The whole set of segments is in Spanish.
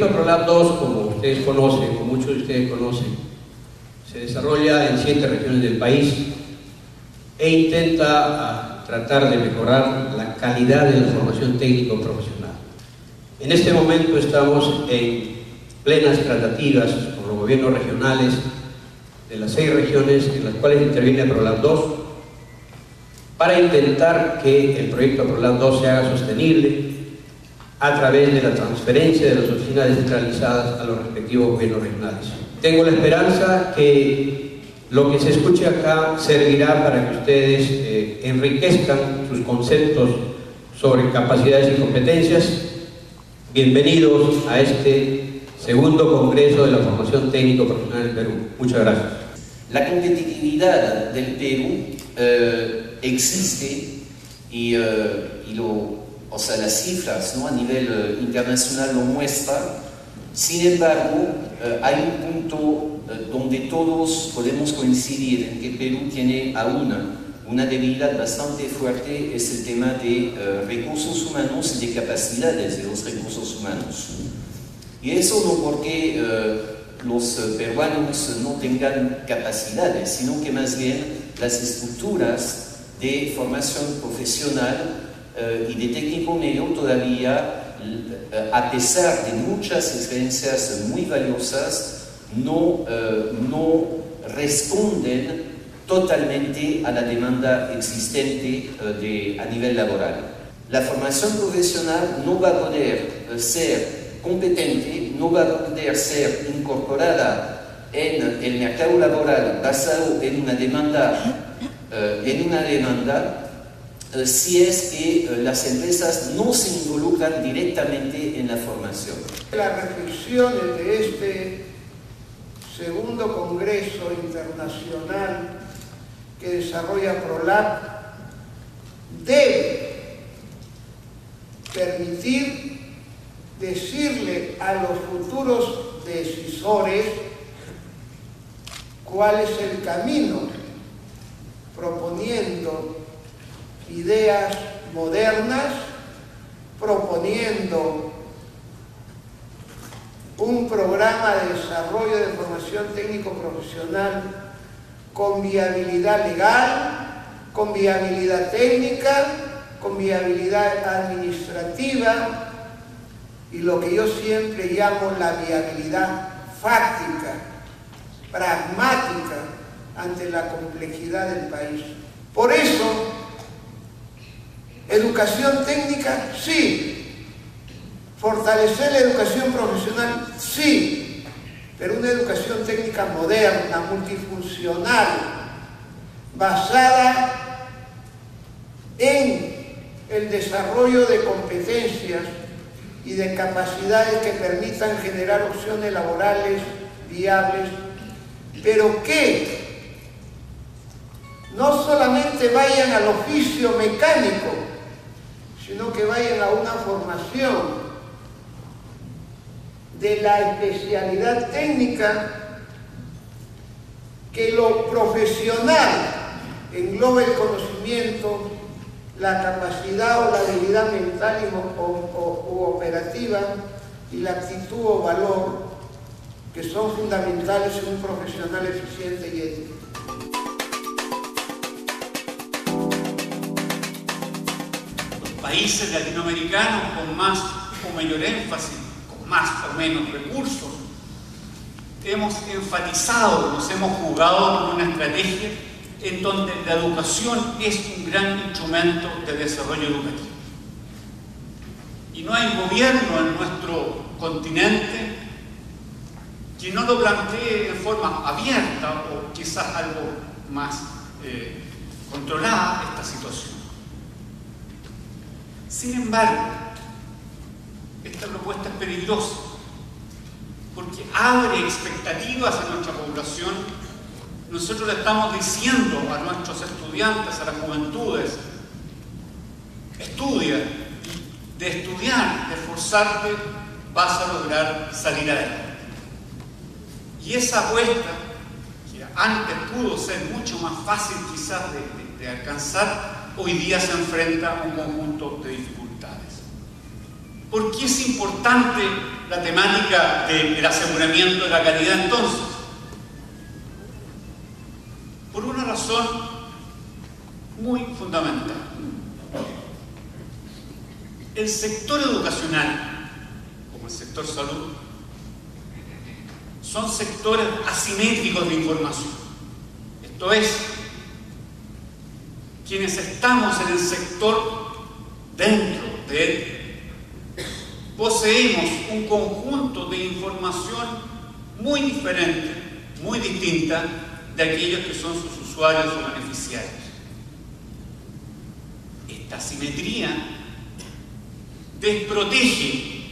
proyecto PROLAP 2, como ustedes conocen, como muchos de ustedes conocen, se desarrolla en 7 regiones del país e intenta tratar de mejorar la calidad de la formación técnico-profesional. En este momento estamos en plenas tratativas con los gobiernos regionales de las 6 regiones en las cuales interviene PROLAP 2 para intentar que el proyecto PROLAP 2 se haga sostenible a través de la transferencia de las oficinas descentralizadas a los respectivos gobiernos regionales. Tengo la esperanza que lo que se escuche acá servirá para que ustedes enriquezcan sus conceptos sobre capacidades y competencias. Bienvenidos a este segundo Congreso de la Formación Técnico Profesional del Perú. Muchas gracias. La competitividad del Perú existe y las cifras, ¿no?, a nivel internacional lo muestran. Sin embargo, hay un punto donde todos podemos coincidir en que Perú tiene aún una debilidad bastante fuerte, es el tema de recursos humanos y de capacidades de los recursos humanos. Y eso no porque los peruanos no tengan capacidades, sino que más bien las estructuras de formación profesional y de técnico medio todavía, a pesar de muchas experiencias muy valiosas, no responden totalmente a la demanda existente a nivel laboral. La formación profesional no va a poder ser competente, no va a poder ser incorporada en el mercado laboral basado en una demanda, si es que las empresas no se involucran directamente en la formación. Las reflexiones de este segundo Congreso Internacional que desarrolla PROLAP debe permitir decirle a los futuros decisores cuál es el camino, proponiendo ideas modernas, proponiendo un programa de desarrollo de formación técnico-profesional con viabilidad legal, con viabilidad técnica, con viabilidad administrativa y lo que yo siempre llamo la viabilidad fáctica, pragmática ante la complejidad del país. Por eso, educación técnica, sí. Fortalecer la educación profesional, sí. Pero una educación técnica moderna, multifuncional, basada en el desarrollo de competencias y de capacidades que permitan generar opciones laborales viables, pero que no solamente vayan al oficio mecánico, sino que vayan a una formación de la especialidad técnica, que lo profesional englobe el conocimiento, la capacidad o la habilidad mental u operativa y la actitud o valor que son fundamentales en un profesional eficiente y ético. Países latinoamericanos con más o mayor énfasis, con más o menos recursos, hemos enfatizado, nos hemos jugado con una estrategia en donde la educación es un gran instrumento de desarrollo educativo. Y no hay gobierno en nuestro continente que no lo plantee en forma abierta o quizás algo más controlada esta situación. Sin embargo, esta propuesta es peligrosa porque abre expectativas en nuestra población. Nosotros le estamos diciendo a nuestros estudiantes, a las juventudes, estudia, de estudiar, de esforzarte, vas a lograr salir adelante. Y esa apuesta, que antes pudo ser mucho más fácil quizás de alcanzar, hoy día se enfrenta a un conjunto de dificultades. ¿Por qué es importante la temática del aseguramiento de la calidad entonces? Por una razón muy fundamental. El sector educacional, como el sector salud, son sectores asimétricos de información. Esto es, quienes estamos en el sector dentro de él, poseemos un conjunto de información muy diferente, muy distinta de aquellos que son sus usuarios o beneficiarios. Esta asimetría desprotege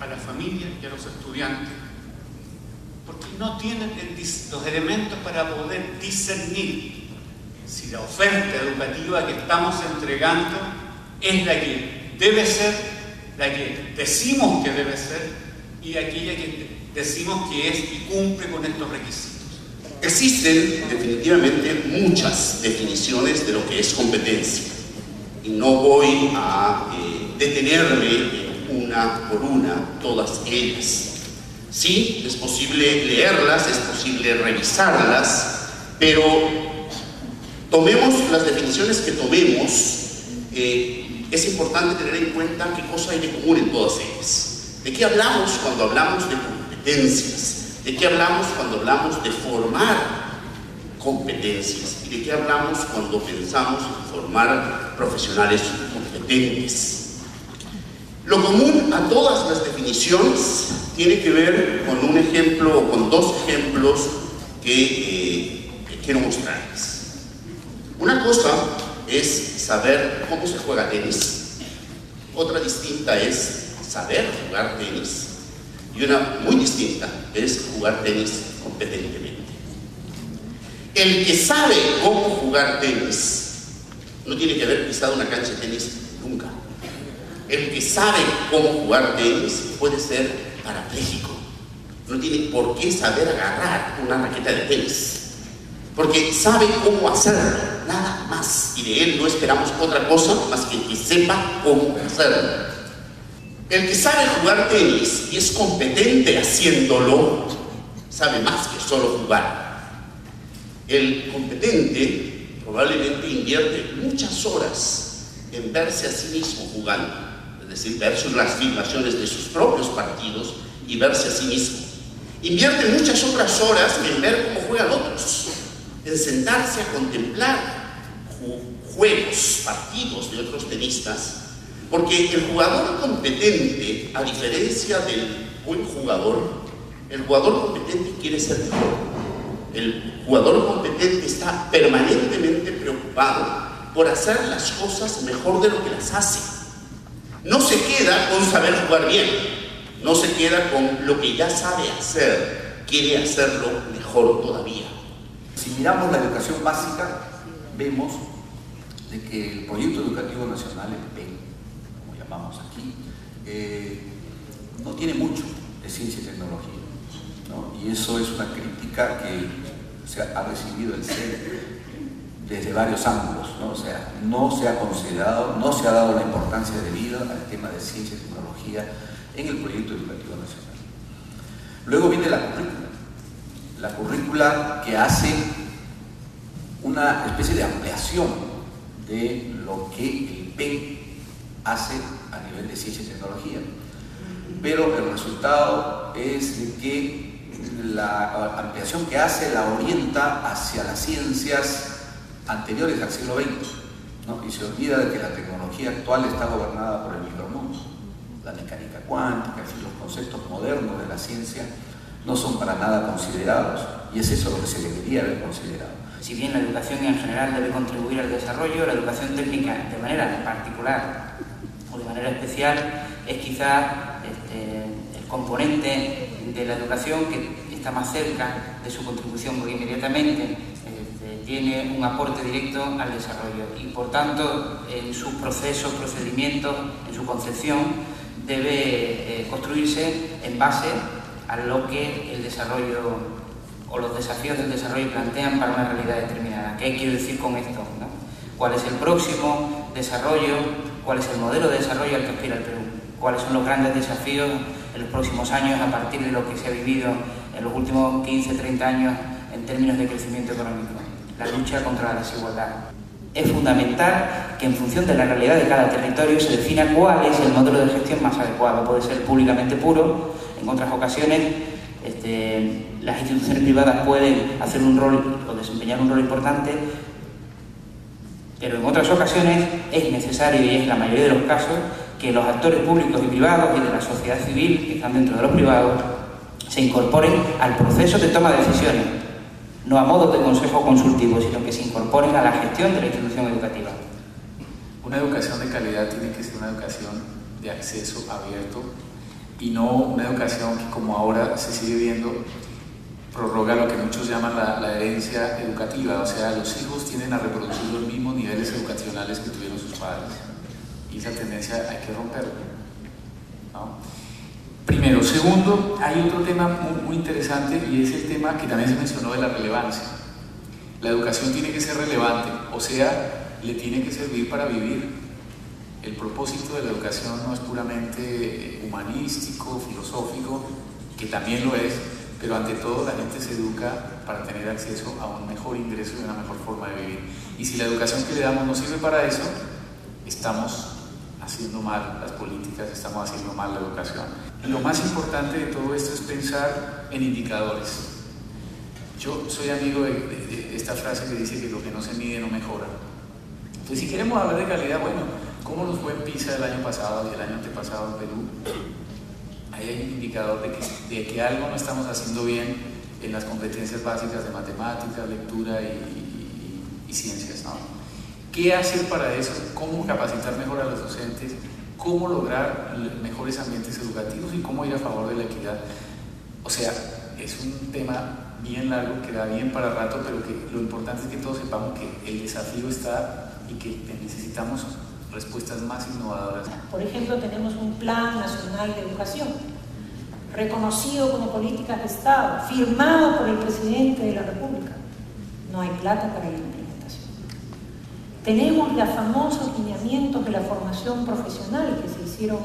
a la familia y a los estudiantes porque no tienen los elementos para poder discernir si la oferta educativa que estamos entregando es la que debe ser, la que decimos que debe ser y aquella que decimos que es y cumple con estos requisitos. Existen definitivamente muchas definiciones de lo que es competencia y no voy a detenerme en una por una todas ellas. Sí, es posible leerlas, es posible revisarlas, pero tomemos las definiciones que tomemos, es importante tener en cuenta qué cosa hay de común en todas ellas. ¿De qué hablamos cuando hablamos de competencias? ¿De qué hablamos cuando hablamos de formar competencias? ¿Y de qué hablamos cuando pensamos en formar profesionales competentes? Lo común a todas las definiciones tiene que ver con un ejemplo o con dos ejemplos que quiero mostrarles. Una cosa es saber cómo se juega tenis, otra distinta es saber jugar tenis y una muy distinta es jugar tenis competentemente. El que sabe cómo jugar tenis no tiene que haber pisado una cancha de tenis nunca. El que sabe cómo jugar tenis puede ser parapléjico. No tiene por qué saber agarrar una raqueta de tenis, porque sabe cómo hacerlo, nada más. Y de él no esperamos otra cosa más que sepa cómo hacerlo. El que sabe jugar tenis y es competente haciéndolo, sabe más que solo jugar. El competente probablemente invierte muchas horas en verse a sí mismo jugando. Es decir, ver las filmaciones de sus propios partidos y verse a sí mismo. Invierte muchas otras horas en ver cómo juegan otros, en sentarse a contemplar juegos, partidos de otros tenistas, porque el jugador competente, a diferencia del buen jugador, el jugador competente quiere ser mejor. El jugador competente está permanentemente preocupado por hacer las cosas mejor de lo que las hace. No se queda con saber jugar bien, no se queda con lo que ya sabe hacer, quiere hacerlo mejor todavía. Si miramos la educación básica, vemos de que el Proyecto Educativo Nacional, el PEN, como llamamos aquí, no tiene mucho de ciencia y tecnología, ¿no? Y eso es una crítica que se ha recibido el CEN desde varios ángulos, ¿no? O sea, no se ha considerado, no se ha dado la importancia debida al tema de ciencia y tecnología en el Proyecto Educativo Nacional. Luego viene la currícula que hace una especie de ampliación de lo que el PEN hace a nivel de ciencia y tecnología, pero el resultado es de que la ampliación que hace la orienta hacia las ciencias anteriores al siglo XX, ¿no? Y se olvida de que la tecnología actual está gobernada por el micromundo. La mecánica cuántica, es decir, los conceptos modernos de la ciencia no son para nada considerados, y es eso lo que se debería haber considerado. Si bien la educación en general debe contribuir al desarrollo, la educación técnica de manera particular o de manera especial es quizás el componente de la educación que está más cerca de su contribución, porque inmediatamente tiene un aporte directo al desarrollo y por tanto en sus procesos, procedimientos, en su concepción debe construirse en base a lo que el desarrollo o los desafíos del desarrollo plantean para una realidad determinada. ¿Qué quiero decir con esto, ¿no? ¿Cuál es el próximo desarrollo cuál es el modelo de desarrollo al que aspira el Perú, cuáles son los grandes desafíos en los próximos años a partir de lo que se ha vivido en los últimos 15-30 años en términos de crecimiento económico, la lucha contra la desigualdad. Es fundamental que en función de la realidad de cada territorio se defina cuál es el modelo de gestión más adecuado. Puede ser públicamente puro, en otras ocasiones las instituciones privadas pueden hacer un rol o desempeñar un rol importante, pero en otras ocasiones es necesario, y es la mayoría de los casos, que los actores públicos y privados y de la sociedad civil, que están dentro de los privados, se incorporen al proceso de toma de decisiones, no a modo de consejo consultivo, sino que se incorporen a la gestión de la institución educativa. Una educación de calidad tiene que ser una educación de acceso abierto y no una educación que, como ahora se sigue viendo, prorroga lo que muchos llaman la herencia educativa, o sea, los hijos tienden a reproducir los mismos niveles educacionales que tuvieron sus padres, y esa tendencia hay que romperla, ¿no? Primero. Segundo, hay otro tema muy interesante, y es el tema que también se mencionó de la relevancia. La educación tiene que ser relevante, o sea, le tiene que servir para vivir. El propósito de la educación no es puramente humanístico, filosófico, que también lo es, pero ante todo la gente se educa para tener acceso a un mejor ingreso y una mejor forma de vivir. Y si la educación que le damos no sirve para eso, estamos haciendo mal las políticas, estamos haciendo mal la educación. Lo más importante de todo esto es pensar en indicadores. Yo soy amigo de esta frase que dice que lo que no se mide no mejora. Entonces, si queremos hablar de calidad, bueno, ¿cómo nos fue en PISA el año pasado y el año antepasado en Perú? Ahí hay un indicador de que algo no estamos haciendo bien en las competencias básicas de matemáticas, lectura y ciencias, ¿no? ¿Qué hacer para eso? ¿Cómo capacitar mejor a los docentes? ¿Cómo lograr mejores ambientes educativos? ¿Y cómo ir a favor de la equidad? O sea, es un tema bien largo que da bien para rato, pero que lo importante es que todos sepamos que el desafío está y que necesitamos respuestas más innovadoras. Por ejemplo, tenemos un Plan Nacional de Educación, reconocido como políticas de Estado, firmado por el Presidente de la República. No hay plata para la implementación. Tenemos los famosos lineamientos de la formación profesional que se hicieron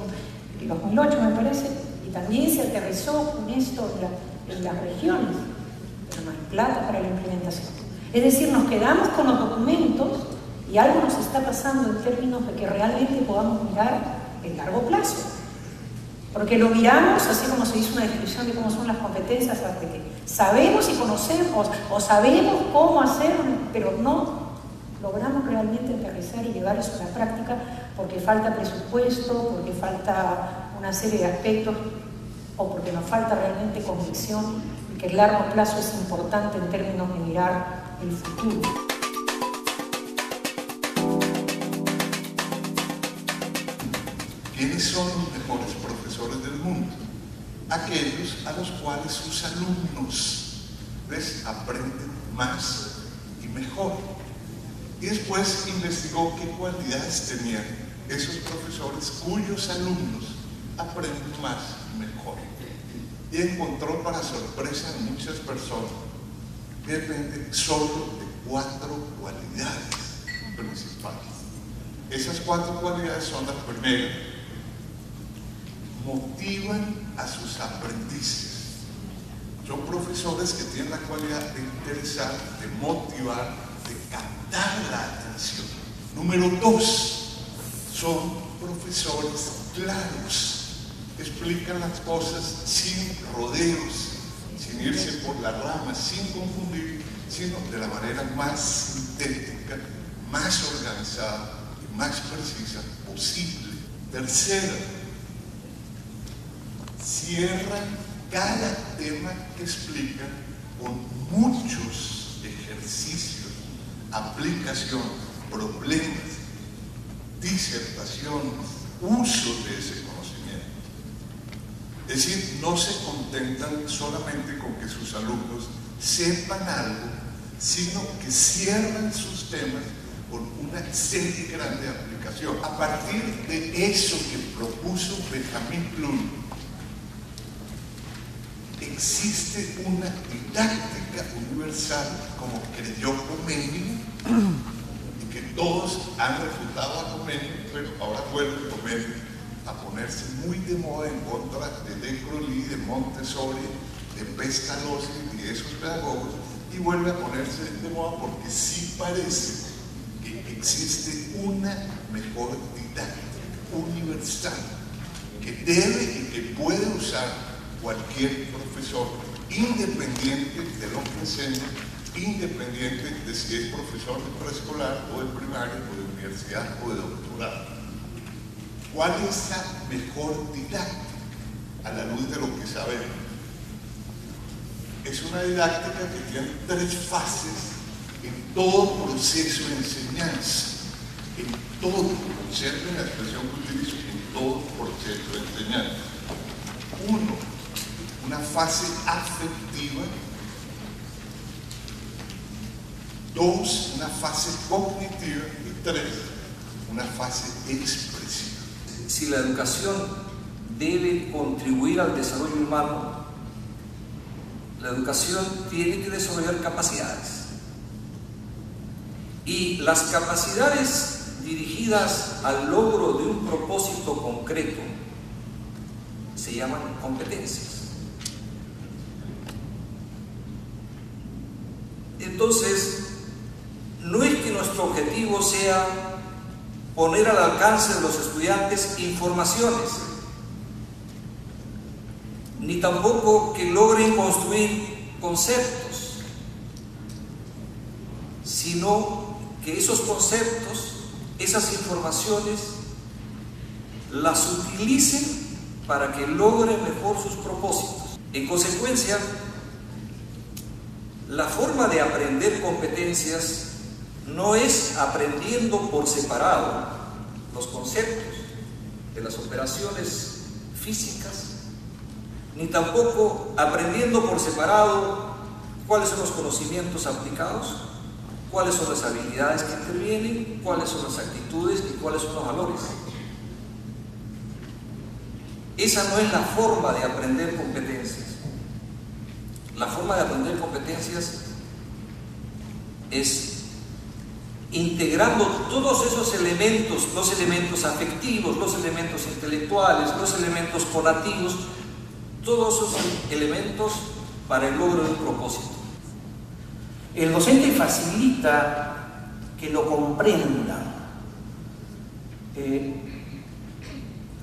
en 2008, me parece, y también se aterrizó con esto en las regiones, pero no hay plata para la implementación. Es decir, nos quedamos con los documentos y algo nos está pasando en términos de que realmente podamos mirar el largo plazo. Porque lo miramos, así como se hizo una descripción de cómo son las competencias, hasta que sabemos y conocemos, o sabemos cómo hacer, pero no logramos realmente aterrizar y llevar eso a la práctica, porque falta presupuesto, porque falta una serie de aspectos, o porque nos falta realmente convicción de que el largo plazo es importante en términos de mirar el futuro. ¿Quiénes son los mejores profesores del mundo? Aquellos a los cuales sus alumnos les aprenden más y mejor. Y después investigó qué cualidades tenían esos profesores cuyos alumnos aprenden más y mejor. Y encontró, para sorpresa de muchas personas, que depende solo de 4 cualidades principales. Esas 4 cualidades son las primeras: motivan a sus aprendices. Son profesores que tienen la cualidad de interesar, de motivar, de captar la atención. Número 2, son profesores claros. Explican las cosas sin rodeos, sin irse por las ramas, sin confundir, sino de la manera más sintética, más organizada y más precisa posible. Tercera, cierran cada tema que explican con muchos ejercicios, aplicación, problemas, disertaciones, uso de ese conocimiento. Es decir, no se contentan solamente con que sus alumnos sepan algo, sino que cierran sus temas con una serie grande de aplicación. A partir de eso que propuso Benjamin Bloom, existe una didáctica universal, como creyó Comenius, y que todos han refutado a Comenius, pero ahora vuelve a ponerse muy de moda en contra de De Crowley, de Montessori, de Pestalozzi y de esos pedagogos, y vuelve a ponerse de moda porque sí parece que existe una mejor didáctica universal que debe y que puede usar cualquier profesor, independiente de lo que enseña, independiente de si es profesor de preescolar o de primaria o de universidad o de doctorado. ¿Cuál es la mejor didáctica a la luz de lo que sabemos? Es una didáctica que tiene 3 fases en todo proceso de enseñanza, en todo, observen la expresión que utilizo, en todo proceso de enseñanza. 1, una fase afectiva. 2, una fase cognitiva. Y 3, una fase expresiva. Si la educación debe contribuir al desarrollo humano, la educación tiene que desarrollar capacidades. Y las capacidades dirigidas al logro de un propósito concreto se llaman competencias. Entonces, no es que nuestro objetivo sea poner al alcance de los estudiantes informaciones, ni tampoco que logren construir conceptos, sino que esos conceptos, esas informaciones, las utilicen para que logren mejor sus propósitos. En consecuencia, la forma de aprender competencias no es aprendiendo por separado los conceptos de las operaciones físicas, ni tampoco aprendiendo por separado cuáles son los conocimientos aplicados, cuáles son las habilidades que intervienen, cuáles son las actitudes y cuáles son los valores. Esa no es la forma de aprender competencias. La forma de aprender competencias es integrando todos esos elementos, los elementos afectivos, los elementos intelectuales, los elementos conativos, todos esos elementos para el logro de un propósito. El docente facilita que lo comprendan.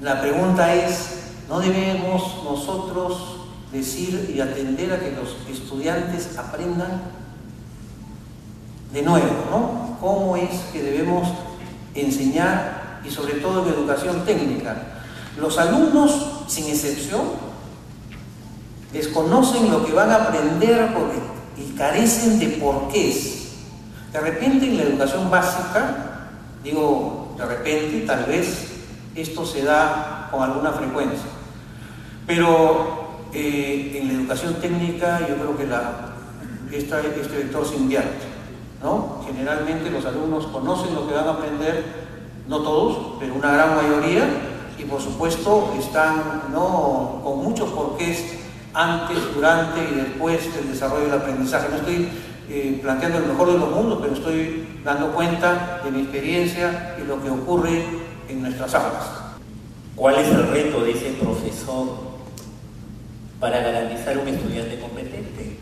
La pregunta es, ¿no debemos nosotros decir y atender a que los estudiantes aprendan? De nuevo, ¿no? ¿Cómo es que debemos enseñar, y sobre todo en educación técnica? Los alumnos, sin excepción, desconocen lo que van a aprender y carecen de porqués. De repente en la educación básica, digo de repente, tal vez esto se da con alguna frecuencia, pero en la educación técnica yo creo que este vector se invierte, ¿no? Generalmente los alumnos conocen lo que van a aprender, no todos, pero una gran mayoría, y por supuesto están, ¿no?, con muchos porqués antes, durante y después del desarrollo del aprendizaje. No estoy planteando el mejor de los mundos, pero estoy dando cuenta de mi experiencia y lo que ocurre en nuestras aulas. ¿Cuál es el reto de ese profesor para garantizar un estudiante competente?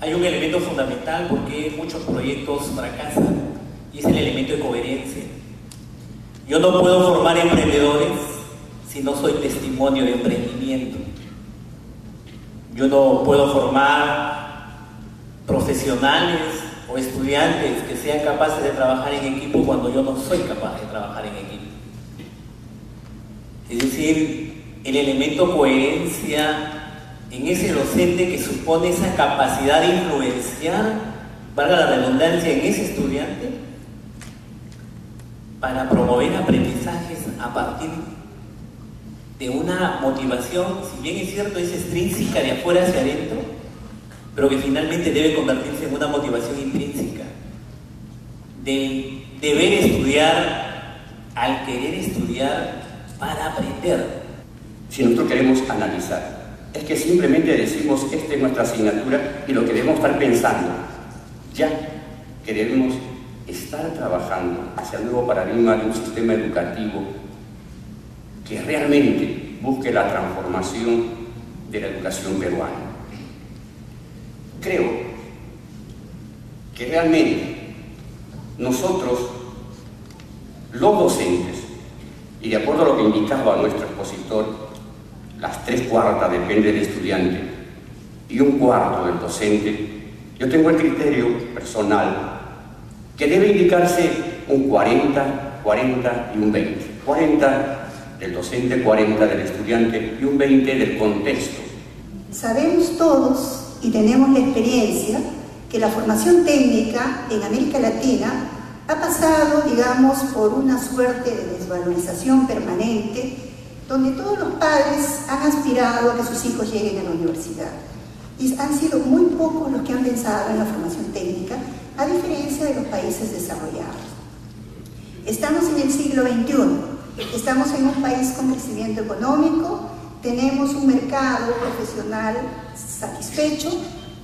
Hay un elemento fundamental porque muchos proyectos fracasan, y es el elemento de coherencia. Yo no puedo formar emprendedores si no soy testimonio de emprendimiento. Yo no puedo formar profesionales o estudiantes que sean capaces de trabajar en equipo cuando yo no soy capaz de trabajar en equipo. Es decir, el elemento coherencia en ese docente que supone esa capacidad de influenciar, valga la redundancia, en ese estudiante para promover aprendizajes a partir de una motivación, si bien es cierto, es extrínseca de afuera hacia adentro, pero que finalmente debe convertirse en una motivación intrínseca de deber estudiar, al querer estudiar para aprender. Si nosotros queremos analizar, es que simplemente decimos esta es nuestra asignatura y lo que debemos estar pensando, ya queremos estar trabajando hacia el nuevo paradigma de un sistema educativo que realmente busque la transformación de la educación peruana. Creo que realmente nosotros, los docentes, y de acuerdo a lo que indicaba nuestro expositor, las 3/4 depende del estudiante y 1/4 del docente, yo tengo el criterio personal que debe indicarse un 40, 40 y un 20. 40 del docente, 40 del estudiante y un 20 del contexto. Sabemos todos y tenemos la experiencia que la formación técnica en América Latina ha pasado, digamos, por una suerte de desvalorización permanente, donde todos los padres han aspirado a que sus hijos lleguen a la universidad. Y han sido muy pocos los que han pensado en la formación técnica, a diferencia de los países desarrollados. Estamos en el siglo XXI, estamos en un país con crecimiento económico, tenemos un mercado profesional satisfecho,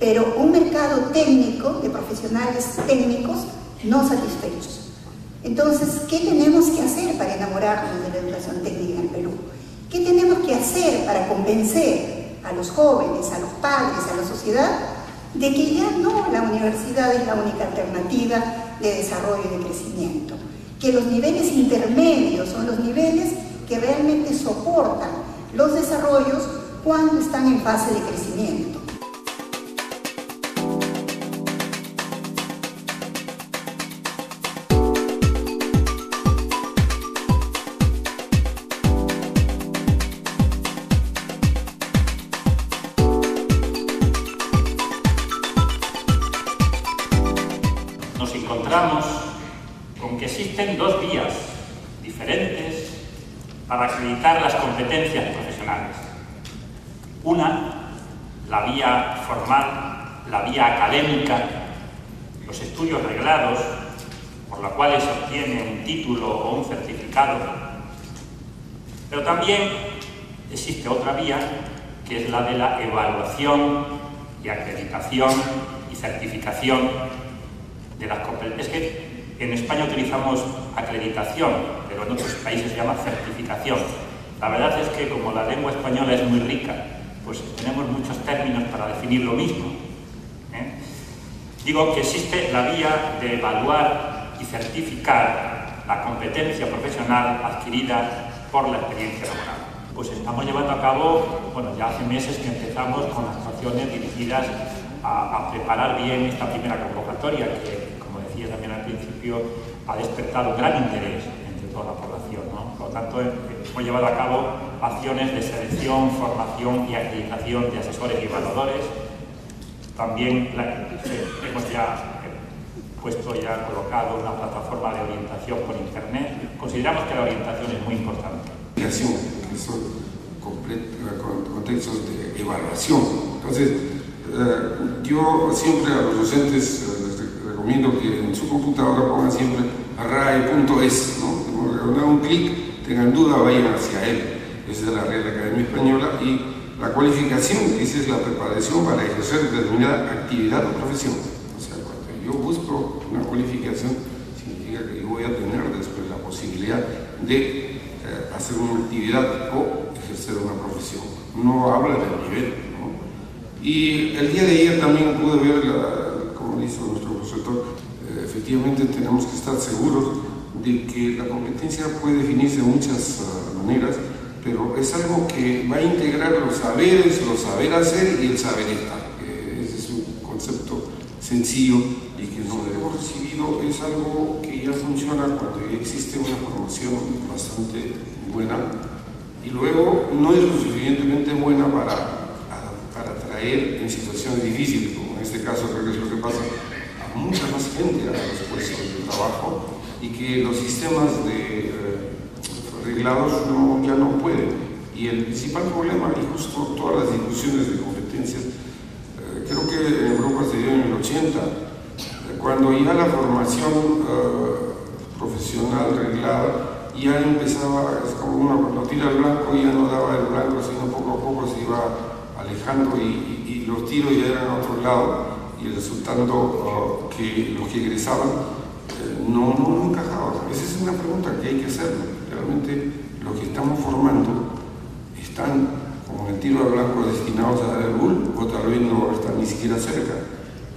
pero un mercado técnico, de profesionales técnicos, no satisfechos. Entonces, ¿qué tenemos que hacer para enamorarnos de la educación técnica en el Perú? ¿Qué tenemos que hacer para convencer a los jóvenes, a los padres, a la sociedad, de que ya no la universidad es la única alternativa de desarrollo y de crecimiento? Que los niveles intermedios son los niveles que realmente soportan los desarrollos cuando están en fase de crecimiento. Nos encontramos con que existen dos vías diferentes para acreditar las competencias profesionales. Una, la vía formal, la vía académica, los estudios reglados, por la cual se obtiene un título o un certificado. Pero también existe otra vía, que es la de la evaluación y acreditación y certificación de las competencias. Es que en España utilizamos acreditación, pero en otros países se llama certificación. La verdad es que como la lengua española es muy rica, pues tenemos muchos términos para definir lo mismo. Digo que existe la vía de evaluar y certificar la competencia profesional adquirida por la experiencia laboral. Pues estamos llevando a cabo, bueno, ya hace meses que empezamos con las acciones dirigidas a preparar bien esta primera convocatoria, que, como decía también al principio, ha despertado un gran interés entre toda la población, ¿no? Por lo tanto, hemos llevado a cabo acciones de selección, formación y acreditación de asesores y evaluadores. También hemos ya colocado una plataforma de orientación por internet. Consideramos que la orientación es muy importante. Que son contextos de evaluación. Entonces, yo siempre a los docentes les recomiendo que en su computadora pongan siempre arrae.es, ¿no? Un clic, tengan duda, vayan hacia él. Esa es la Real Academia Española. Y la cualificación, esa es la preparación para ejercer determinada actividad o profesión. O sea, cuando yo busco una cualificación, significa que yo voy a tener después la posibilidad de hacer una actividad o ejercer una profesión. No habla del nivel, ¿no? Y el día de ayer también pude ver, como dice nuestro profesor, efectivamente tenemos que estar seguros de que la competencia puede definirse de muchas maneras, pero es algo que va a integrar los saberes, los saber hacer y el saber estar. Ese es un concepto sencillo y que no hemos recibido, es algo que ya funciona cuando ya existe una formación bastante buena y luego no es lo suficientemente buena para traer en situaciones difíciles, como en este caso creo que es lo que pasa, a mucha más gente a los puestos de trabajo y que los sistemas reglados ya no pueden. Y el principal problema, y justo todas las discusiones de competencias, creo que en Europa se dio en el 80, cuando ya la formación profesional reglada ya empezaba, es como uno cuando tira el blanco ya no daba el blanco, sino poco a poco se iba alejando y los tiros ya eran a otro lado, y resultando que los que egresaban no encajaba. Esa es una pregunta que hay que hacerlo. Realmente los que estamos formando están como el tiro al blanco destinados a dar el gol, o tal vez no están ni siquiera cerca.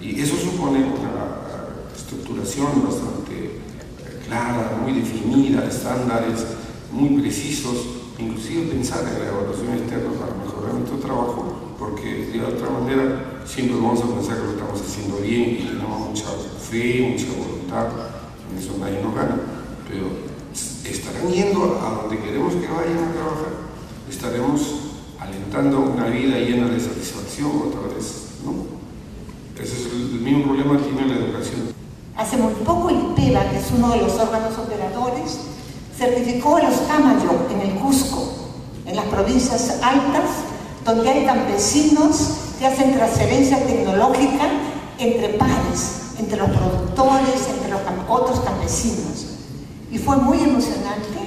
Y eso supone una estructuración bastante clara, muy definida, estándares muy precisos, inclusive pensar en la evaluación externa para mejorar nuestro trabajo, porque de otra manera siempre vamos a pensar que lo estamos haciendo bien y tenemos mucha fe, mucha voluntad, en eso nadie nos gana, pero estarán yendo a donde queremos que vayan a trabajar, estaremos alentando una vida llena de satisfacción otra vez, ¿no? Ese es el mismo problema que tiene la educación. Hace muy poco el IPEBA, que es uno de los órganos operadores, certificó a los Camayo en el Cusco, en las provincias altas, donde hay campesinos que hacen transferencia tecnológica entre pares, entre los productores, entre los otros campesinos. Y fue muy emocionante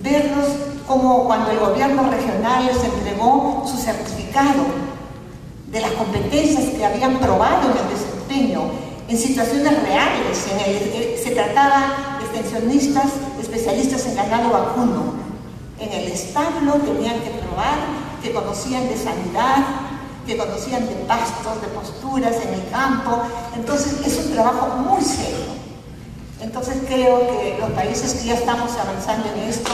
verlos como cuando el gobierno regional les entregó su certificado de las competencias que habían probado en el desempeño, en situaciones reales. Se trataba de extensionistas, especialistas en ganado vacuno. En el establo tenían que probar que conocían de sanidad, que conocían de pastos, de posturas en el campo. Entonces es un trabajo muy serio. Entonces creo que los países que ya estamos avanzando en esto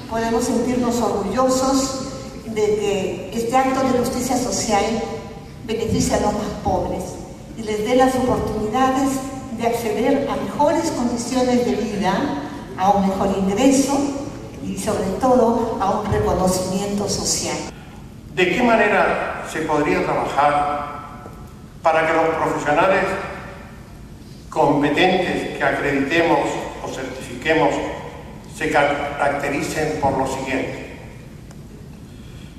podemos sentirnos orgullosos de que este acto de justicia social beneficie a los más pobres y les dé las oportunidades de acceder a mejores condiciones de vida, a un mejor ingreso y sobre todo a un reconocimiento social. ¿De qué manera se podría trabajar para que los profesionales competentes que acreditemos o certifiquemos se caractericen por lo siguiente?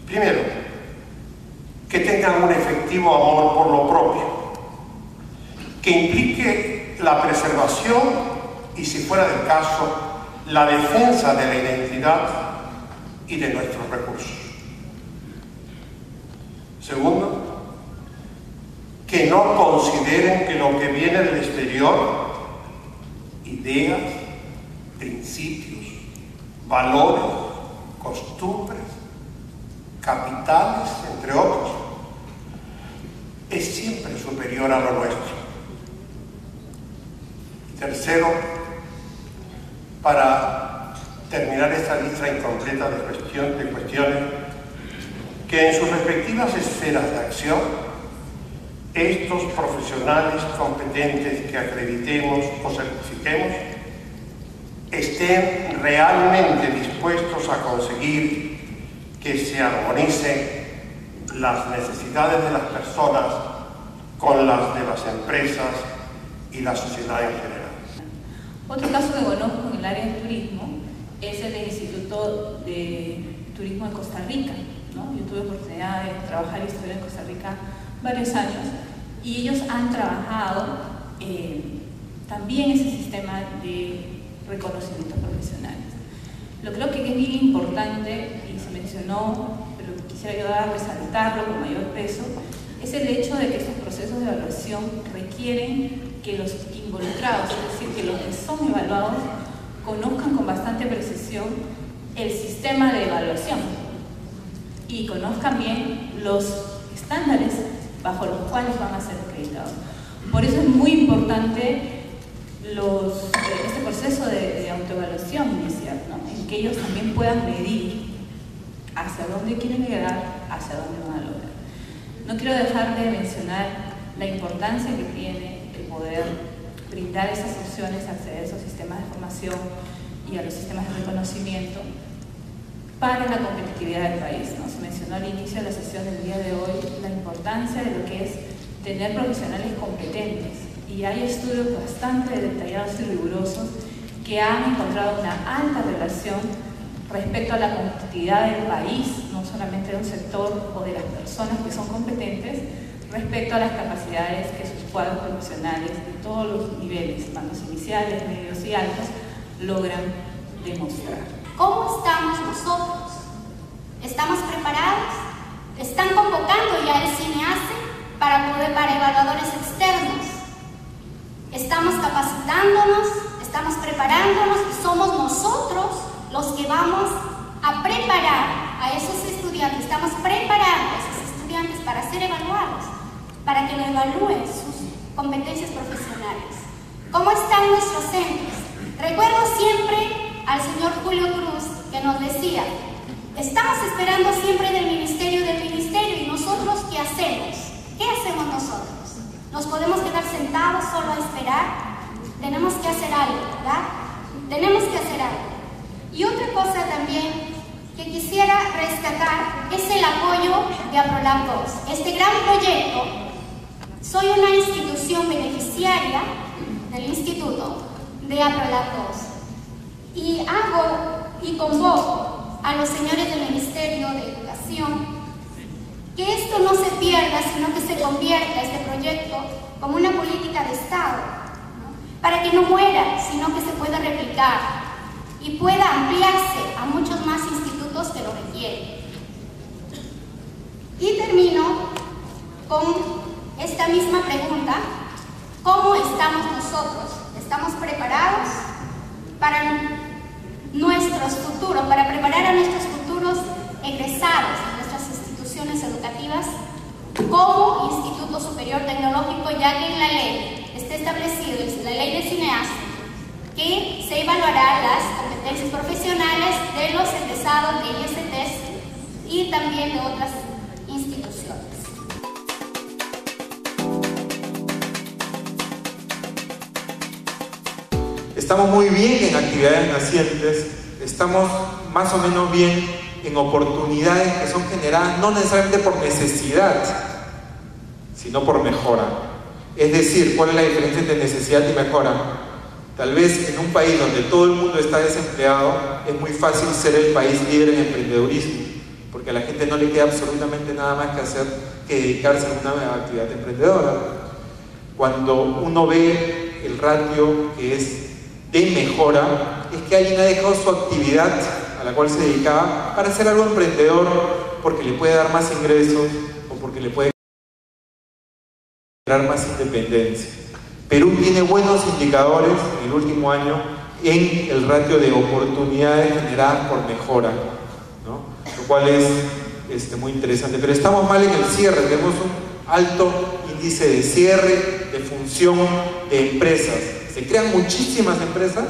Primero, que tengan un efectivo amor por lo propio, que implique la preservación y, si fuera del caso, la defensa de la identidad y de nuestros recursos. Segundo, que no consideren que lo que viene del exterior, ideas, principios, valores, costumbres, capitales, entre otros, es siempre superior a lo nuestro. Y tercero, para terminar esta lista incompleta de cuestiones, que en sus respectivas esferas de acción, estos profesionales competentes que acreditemos o certifiquemos estén realmente dispuestos a conseguir que se armonicen las necesidades de las personas con las de las empresas y la sociedad en general. Otro caso que conozco en el área de turismo es el del Instituto de Turismo de Costa Rica, ¿no? Yo tuve oportunidad de trabajar y estudiar en Costa Rica varios años y ellos han trabajado también ese sistema de reconocimientos profesionales. Lo creo que es bien importante y se mencionó, pero quisiera yo resaltarlo con mayor peso, es el hecho de que estos procesos de evaluación requieren que los involucrados, es decir, que los que son evaluados, conozcan con bastante precisión el sistema de evaluación y conozcan bien los estándares bajo los cuales van a ser acreditados. Por eso es muy importante este proceso de autoevaluación inicial, ¿no? En que ellos también puedan medir hacia dónde quieren llegar, hacia dónde van a lograr. No quiero dejar de mencionar la importancia que tiene el poder brindar esas opciones, acceder a esos sistemas de formación y a los sistemas de reconocimiento para la competitividad del país, ¿no? Se mencionó al inicio de la sesión del día de hoy la importancia de lo que es tener profesionales competentes, y hay estudios bastante detallados y rigurosos que han encontrado una alta relación respecto a la competitividad del país, no solamente de un sector o de las personas que son competentes, respecto a las capacidades que sus cuadros profesionales de todos los niveles, mandos iniciales, medios y altos, logran demostrar. ¿Cómo estamos nosotros? ¿Estamos preparados? ¿Están convocando ya el CINEACE para evaluadores externos? ¿Estamos capacitándonos? preparándonos y somos nosotros los que vamos a preparar a esos estudiantes, estamos preparando a esos estudiantes para ser evaluados, para que lo evalúen sus competencias profesionales. ¿Cómo están nuestros centros? Recuerdo siempre al señor Julio Cruz que nos decía, estamos esperando siempre del ministerio y nosotros ¿qué hacemos? ¿Qué hacemos nosotros? ¿Nos podemos quedar sentados solo a esperar? Tenemos que hacer algo, ¿verdad? Tenemos que hacer algo. Y otra cosa también que quisiera rescatar es el apoyo de APROLAB 2. Este gran proyecto, soy una institución beneficiaria del Instituto de APROLAB 2 y convoco a los señores del Ministerio de Educación que esto no se pierda, sino que se convierta este proyecto como una política de Estado, ¿no? Para que no muera, sino que se pueda replicar y pueda ampliarse a muchos más institutos que lo requieren. Y termino con esta misma pregunta: ¿cómo estamos nosotros? ¿Estamos preparados para nuestros futuros, para preparar a nuestros futuros egresados de nuestras instituciones educativas como Instituto Superior Tecnológico, ya que en la ley está establecido, en la ley de cineasta, que se evaluará las competencias profesionales de los egresados de ISTs y también de otras instituciones? Estamos muy bien en actividades nacientes, estamos más o menos bien en oportunidades que son generadas no necesariamente por necesidad, sino por mejora. Es decir, ¿cuál es la diferencia entre necesidad y mejora? Tal vez en un país donde todo el mundo está desempleado, es muy fácil ser el país líder en emprendedurismo, porque a la gente no le queda absolutamente nada más que hacer que dedicarse a una nueva actividad emprendedora. Cuando uno ve el ratio que es de mejora, es que alguien ha dejado su actividad a la cual se dedicaba para hacer algo emprendedor, porque le puede dar más ingresos o porque le puede generar más independencia. Perú tiene buenos indicadores en el último año en el ratio de oportunidades generadas por mejora, ¿no? Lo cual es muy interesante. Pero estamos mal en el cierre, tenemos un alto índice de cierre, de función de empresas. Se crean muchísimas empresas,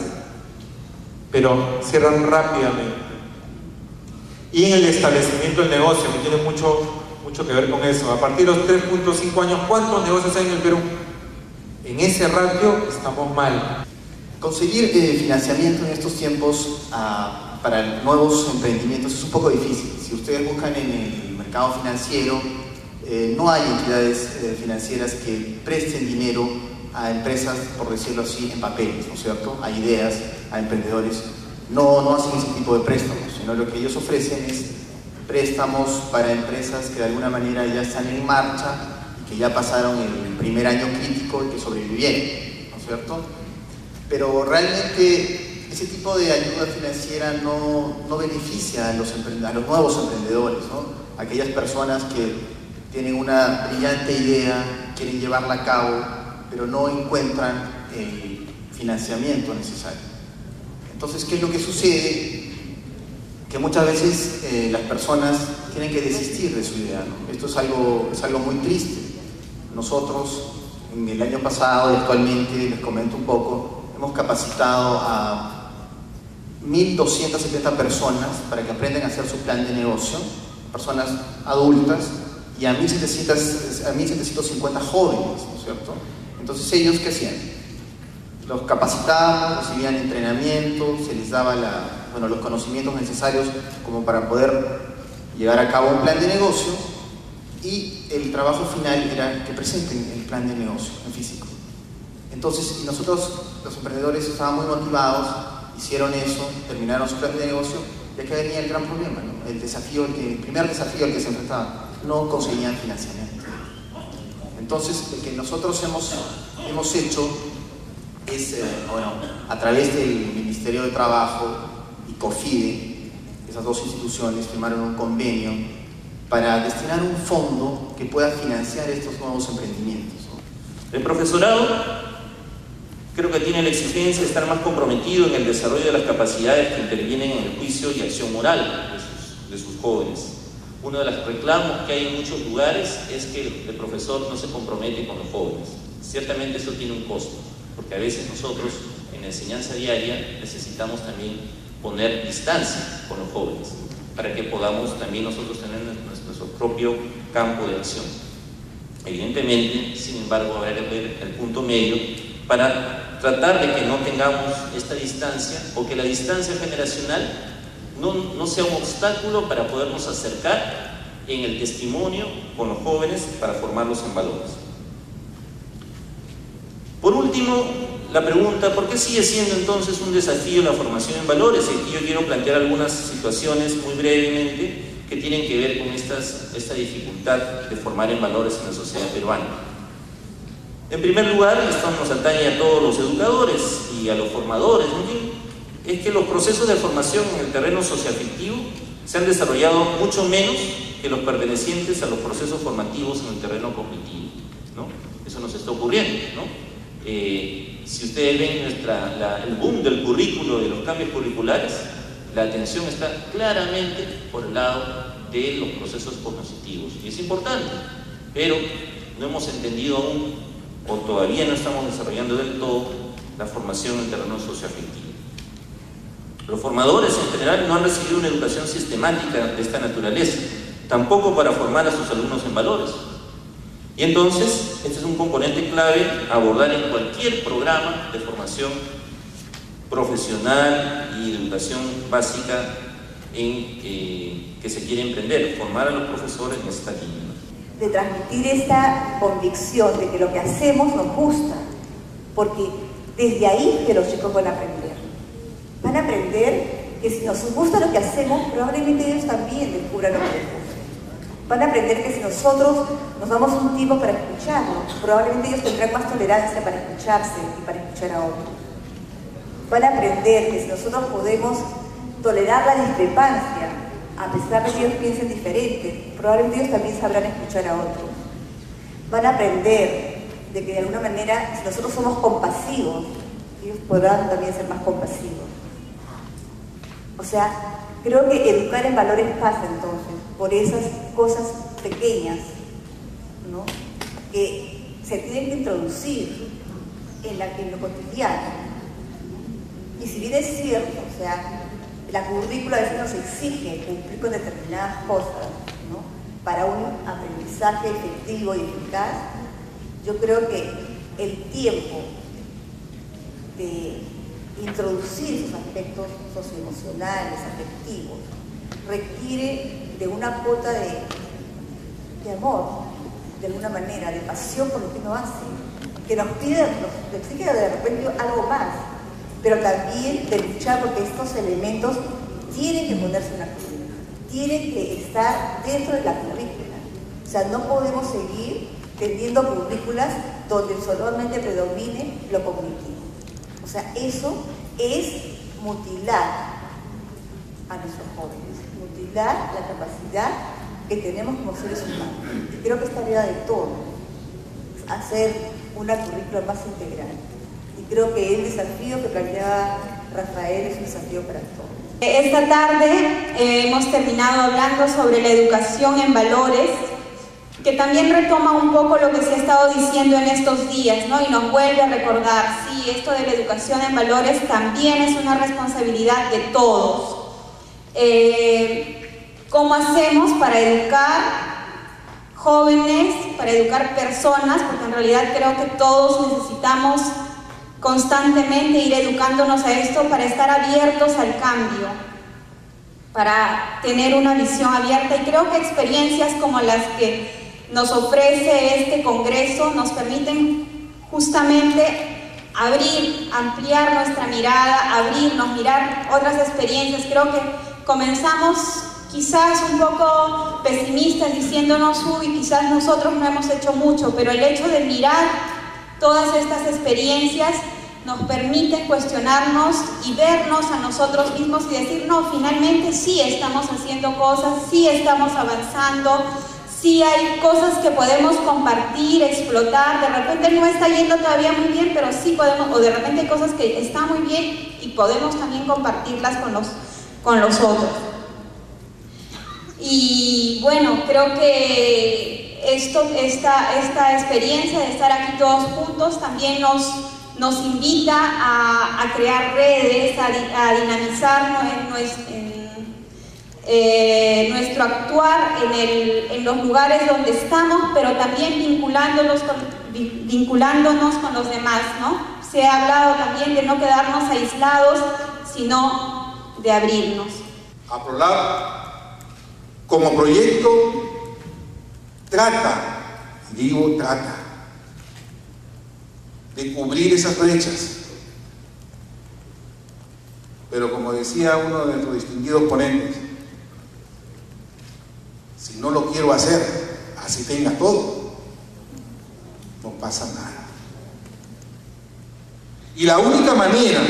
pero cierran rápidamente. Y en el establecimiento del negocio, que tiene mucho que ver con eso. A partir de los 3.5 años, ¿cuántos negocios hay en el Perú? En ese ratio estamos mal. Conseguir financiamiento en estos tiempos para nuevos emprendimientos es un poco difícil. Si ustedes buscan en el mercado financiero, no hay entidades financieras que presten dinero a empresas, por decirlo así, en papeles, ¿no es cierto? A ideas, a emprendedores. No hacen ese tipo de préstamos, sino lo que ellos ofrecen es préstamos para empresas que de alguna manera ya están en marcha y que ya pasaron el primer año crítico y que sobrevivieron, ¿no es cierto? Pero realmente ese tipo de ayuda financiera no beneficia a los nuevos emprendedores, ¿no? Aquellas personas que tienen una brillante idea, quieren llevarla a cabo, pero no encuentran el financiamiento necesario. Entonces, ¿qué es lo que sucede? Que muchas veces las personas tienen que desistir de su idea, ¿no? Esto es algo muy triste. Nosotros, en el año pasado y actualmente, les comento un poco, hemos capacitado a 1.270 personas para que aprendan a hacer su plan de negocio, personas adultas, y a 1.750 jóvenes, ¿no es cierto? Entonces, ¿ellos qué hacían? Los capacitábamos, recibían entrenamiento, se les daba los conocimientos necesarios como para poder llevar a cabo un plan de negocio, y el trabajo final era que presenten el plan de negocio en físico. Entonces, nosotros, los emprendedores, estábamos muy motivados, hicieron eso, terminaron su plan de negocio, y acá venía el gran problema, ¿no? El primer desafío al que se enfrentaban: no conseguían financiamiento. Entonces, lo que nosotros hemos hecho es, a través del Ministerio de Trabajo y COFIDE, esas dos instituciones firmaron un convenio para destinar un fondo que pueda financiar estos nuevos emprendimientos, ¿no? El profesorado Creo que tiene la exigencia de estar más comprometido en el desarrollo de las capacidades que intervienen en el juicio y acción moral de sus jóvenes. Uno de los reclamos que hay en muchos lugares es que el profesor no se compromete con los jóvenes. Ciertamente eso tiene un costo, porque a veces nosotros en la enseñanza diaria necesitamos también poner distancia con los jóvenes, para que podamos también nosotros tener nuestro propio campo de acción. Evidentemente, sin embargo, habrá que ver el punto medio para tratar de que no tengamos esta distancia, o que la distancia generacional no sea un obstáculo para podernos acercar en el testimonio con los jóvenes para formarlos en valores. Por último, la pregunta, ¿por qué sigue siendo entonces un desafío la formación en valores? Y aquí yo quiero plantear algunas situaciones muy brevemente que tienen que ver con esta dificultad de formar en valores en la sociedad peruana. En primer lugar, esto nos atañe a todos los educadores y a los formadores, ¿no? Es que los procesos de formación en el terreno socioafectivo se han desarrollado mucho menos que los pertenecientes a los procesos formativos en el terreno cognitivo, ¿no? Eso nos está ocurriendo, ¿no? Si ustedes ven el boom del currículo, de los cambios curriculares, la atención está claramente por el lado de los procesos cognitivos, y es importante, pero no hemos entendido aún, o todavía no estamos desarrollando del todo, la formación en el terreno socioafectivo. Los formadores en general no han recibido una educación sistemática de esta naturaleza, tampoco para formar a sus alumnos en valores. Y entonces, este es un componente clave a abordar en cualquier programa de formación profesional y de educación básica que se quiere emprender, formar a los profesores en esta línea. De transmitir esta convicción de que lo que hacemos nos gusta, porque desde ahí que los chicos van a aprender. Van a aprender que si nos gusta lo que hacemos, probablemente ellos también descubran lo que les gusta. Van a aprender que si nosotros nos damos un tiempo para escucharlos, probablemente ellos tendrán más tolerancia para escucharse y para escuchar a otros. Van a aprender que si nosotros podemos tolerar la discrepancia, a pesar de que ellos piensen diferente, probablemente ellos también sabrán escuchar a otros. Van a aprender de que de alguna manera, si nosotros somos compasivos, ellos podrán también ser más compasivos. O sea, creo que educar en valores pasa entonces por esas cosas pequeñas, ¿no?, que se tienen que introducir en lo cotidiano. Y si bien es cierto, o sea, la currícula a veces nos exige cumplir con determinadas cosas, ¿no?, para un aprendizaje efectivo y eficaz, yo creo que el tiempo de introducir esos aspectos socioemocionales, afectivos, requiere de una cuota de amor, de alguna manera, de pasión por lo que uno hace, que nos pide, nos exige de repente algo más, pero también de luchar porque estos elementos tienen que ponerse en la currícula, tienen que estar dentro de la currícula. O sea, no podemos seguir teniendo currículas donde solamente predomine lo cognitivo. O sea, eso es mutilar a nuestros jóvenes, mutilar la capacidad que tenemos como seres humanos. Y creo que es tarea de todos hacer una currícula más integral. Y creo que el desafío que planteaba Rafael es un desafío para todos. Esta tarde hemos terminado hablando sobre la educación en valores, que también retoma un poco lo que se ha estado diciendo en estos días, ¿no? Y nos vuelve a recordar, sí, esto de la educación en valores también es una responsabilidad de todos. ¿Cómo hacemos para educar jóvenes, para educar personas? Porque en realidad creo que todos necesitamos constantemente ir educándonos a esto para estar abiertos al cambio, para tener una visión abierta. Y creo que experiencias como las que nos ofrece este congreso nos permiten justamente abrir, ampliar nuestra mirada, abrirnos, mirar otras experiencias. Creo que comenzamos quizás un poco pesimistas diciéndonos, uy, quizás nosotros no hemos hecho mucho, pero el hecho de mirar todas estas experiencias nos permite cuestionarnos y vernos a nosotros mismos y decir, no, finalmente sí estamos haciendo cosas, sí estamos avanzando, sí hay cosas que podemos compartir, explotar. De repente no está yendo todavía muy bien, pero sí podemos, o de repente hay cosas que están muy bien y podemos también compartirlas con los otros. Y bueno, creo que esta experiencia de estar aquí todos juntos también nos invita a crear redes, a dinamizarnos en nuestro actuar en los lugares donde estamos, pero también vinculándonos con los demás, ¿no? Se ha hablado también de no quedarnos aislados, sino de abrirnos. APROLAB, como proyecto, trata de cubrir esas brechas. Pero como decía uno de nuestros distinguidos ponentes, si no lo quiero hacer, así tenga todo, no pasa nada. Y la única manera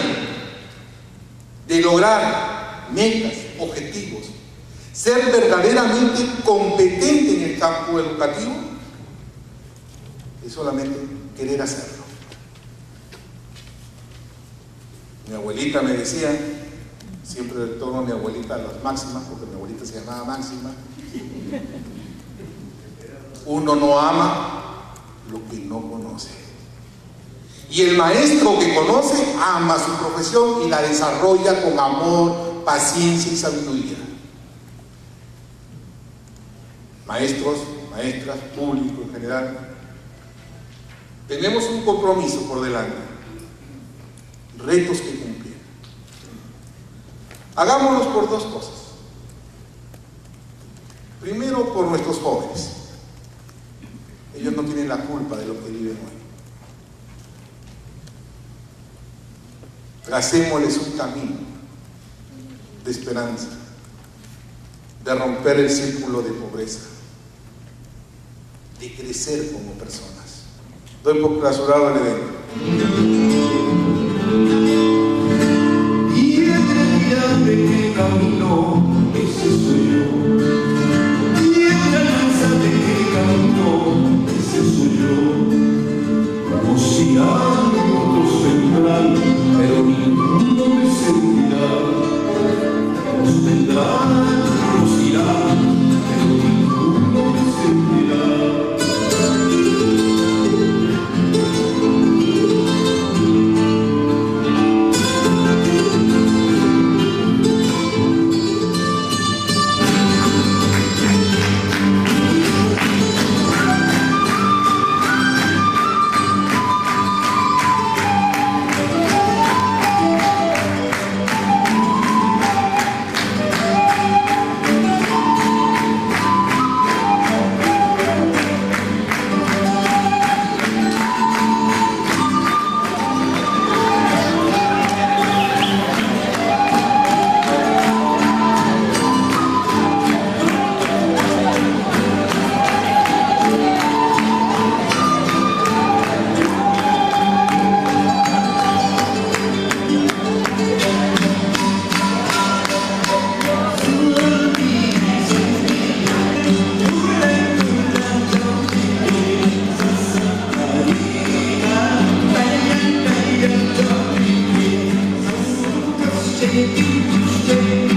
de lograr metas, objetivos, ser verdaderamente competente en el campo educativo, es solamente querer hacerlo. Mi abuelita me decía, siempre retorno a mi abuelita a las máximas, porque mi abuelita se llamaba Máxima: uno no ama lo que no conoce. Y el maestro que conoce ama su profesión y la desarrolla con amor, paciencia y sabiduría. Maestros, maestras, público en general, tenemos un compromiso por delante, retos que cumplir. Hagámoslos por dos cosas. Primero, por nuestros jóvenes. Ellos no tienen la culpa de lo que viven hoy. Tracémosles un camino de esperanza, de romper el círculo de pobreza, de crecer como personas. Doy por clausurado el evento. Y el día de que camino, ese soy yo. Y en la lanza de que camino, ese soy yo. Como si otros vendrán, pero ninguno me sentirá. Nos vendrán, nos irán, pero ninguno me sentirá. Stay